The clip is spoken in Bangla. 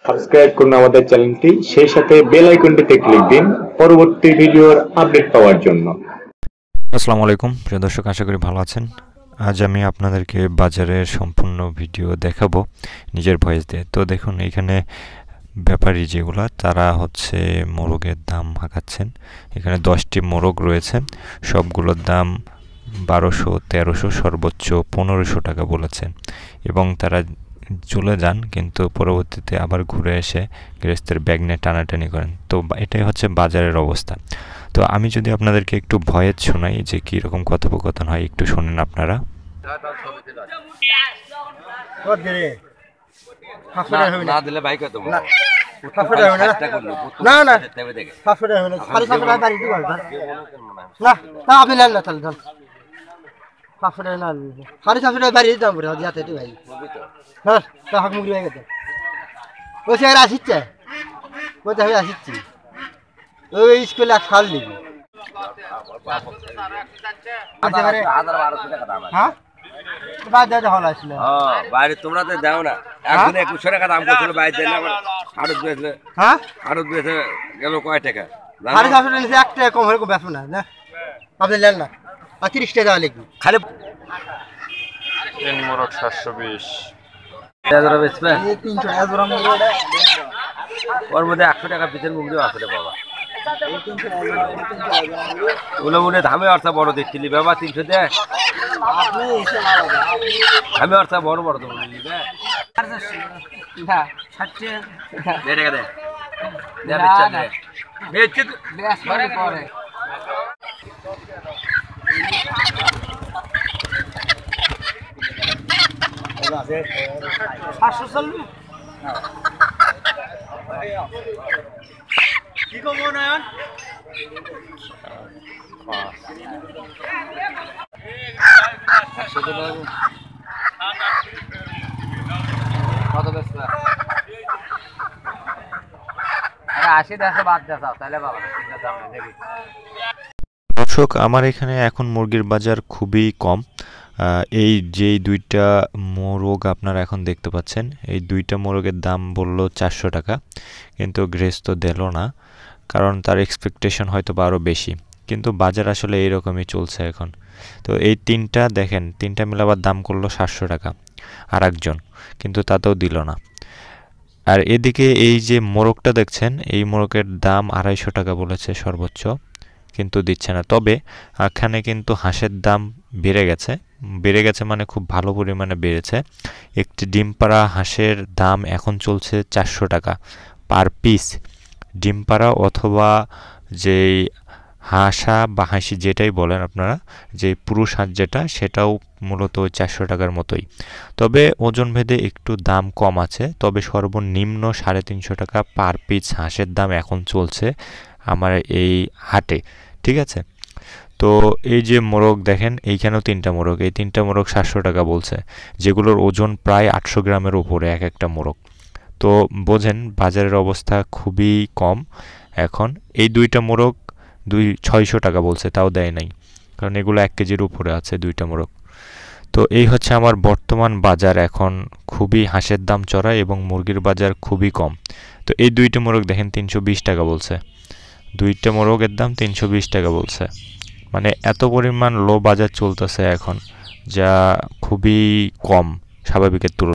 সাবস্ক্রাইব করুন আমাদের চ্যানেলটি, সেই সাথে বেল আইকনটিতে ক্লিক দিন পরবর্তী ভিডিওর আপডেট পাওয়ার জন্য। আসসালামু আলাইকুম প্রিয় দর্শক, আশা করি ভালো আছেন। আজ আমি আপনাদেরকে বাজারের সম্পূর্ণ ভিডিও দেখাবো নিজের ভয়েস দিয়ে। তো দেখুন, এখানে ব্যাপারী যেগুলো তারা হচ্ছে মোরগের দাম হাঁকাচ্ছেন। এখানে 10টি মোরগ রয়েছে, সবগুলোর দাম 1200, 1300, সর্বোচ্চ 1500 টাকা বলেছেন এবং তারা চলে যান, কিন্তু পরবর্তীতে আবার ঘুরে এসে গৃহস্থের ব্যাগ নিয়ে টানাটানি করেন। তো এটাই হচ্ছে বাজারের অবস্থা। তো আমি যদি আপনাদেরকে একটু ভয়েস শোনাই যে কীরকম কথোপকথন হয়, একটু শোনেন আপনারা। না দিলে ভাই কত না না না আপনি নেন না তাহলে ধর 500 টাকা না 750 টাকা বাড়িয়ে দাম পড়ে যাতে ভাই হ্যাঁ তা হাক মুগরি হয়ে গেছে ওই স্যার আসিচ্ছে ওই তো আমি আসিচ্ছি ওই স্কুলে এক সাল লিখি হ্যাঁ বাইরে হল আসলে বাইরে তোমরা তো দাও না, একদিনে 2100 টাকা দাম করছিল বাইরে দিলে আমার আড়ত বেচলে। হ্যাঁ আড়ত বেচে গেল কয় টাকা? 750 টাকা এক টাকা কম হলে কম বেচবো না আপনি নেন না আর 30 টাকা দেওয়া লিখবি খালি তিন মোরগ 720 বেচবে 300 টাকা জোড়া মুরগি ওর মধ্যে 100 টাকা পিছের মুগরিও আছে রে বাবা। ওগুলো মনে ধামে অর্থ বড় দেখছিলি বাবা, 300 দে ধামে অর্থ বড় বড় তো বলি দে 60 দে টাকা দে দে বেচা দে বেচে বেশ পরে পরে আছে 500 চলবে কি কম নয়ন কত বেচবে? 80 টাকা বাদ দাও তাহলে বাবা দেখি। দর্শক, আমার এখানে এখন মুরগির বাজার খুবই কম। এই যেই দুইটা মোরগ আপনারা এখন দেখতে পাচ্ছেন, এই দুইটা মোরগের দাম বলল 400 টাকা, কিন্তু গৃহস্থ দিল না, কারণ তার এক্সপেকটেশন হয়তো বা আরও বেশি। কিন্তু বাজার আসলে এইরকমই চলছে এখন। তো এই তিনটা দেখেন, তিনটা মিলে আবার দাম করলো 700 টাকা আর একজন, কিন্তু তাতেও দিল না। আর এদিকে এই যে মোরগটা দেখছেন, এই মোরগের দাম 250 টাকা বলেছে সর্বোচ্চ, কিন্তু দিচ্ছে না। তবে এখানে কিন্তু হাঁসের দাম বেড়ে গেছে মানে খুব ভালো পরিমাণে বেড়েছে। একটি ডিম পাড়া হাঁসের দাম এখন চলছে 400 টাকা পার পিস। ডিম পাড়া অথবা যেই হাঁসা বা হাঁসি যেটাই বলেন আপনারা, যে পুরুষ হাঁস যেটা, সেটাও মূলত 400 টাকার মতোই। তবে ওজন ভেদে একটু দাম কম আছে, তবে সর্বনিম্ন 350 টাকা পার পিস হাঁসের দাম এখন চলছে আমার এই হাটে, ঠিক আছে। তো এই যে মোরগ দেখেন, এইখানেও তিনটা মোরগ, এই তিনটা মোরগ 700 টাকা বলছে, যেগুলোর ওজন প্রায় 800 গ্রামের উপরে এক একটা মোরগ। তো বোঝেন বাজারের অবস্থা খুবই কম এখন। এই দুইটা মোরগ 600 টাকা বলছে, তাও দেয় নাই, কারণ এগুলো 1 কেজির উপরে আছে দুইটা মোরগ। তো এই হচ্ছে আমার বর্তমান বাজার এখন, খুবই হাঁসের দাম চড়া এবং মুরগির বাজার খুবই কম। তো এই দুইটা মোরগ দেখেন 320 টাকা বলছে, দুইটা মোরগের দাম 320 টাকা বলছে। মানে এত পরিমাণ লো বাজার চলতেছে এখন, যা খুবই কম স্বাভাবিকের তুলনায়।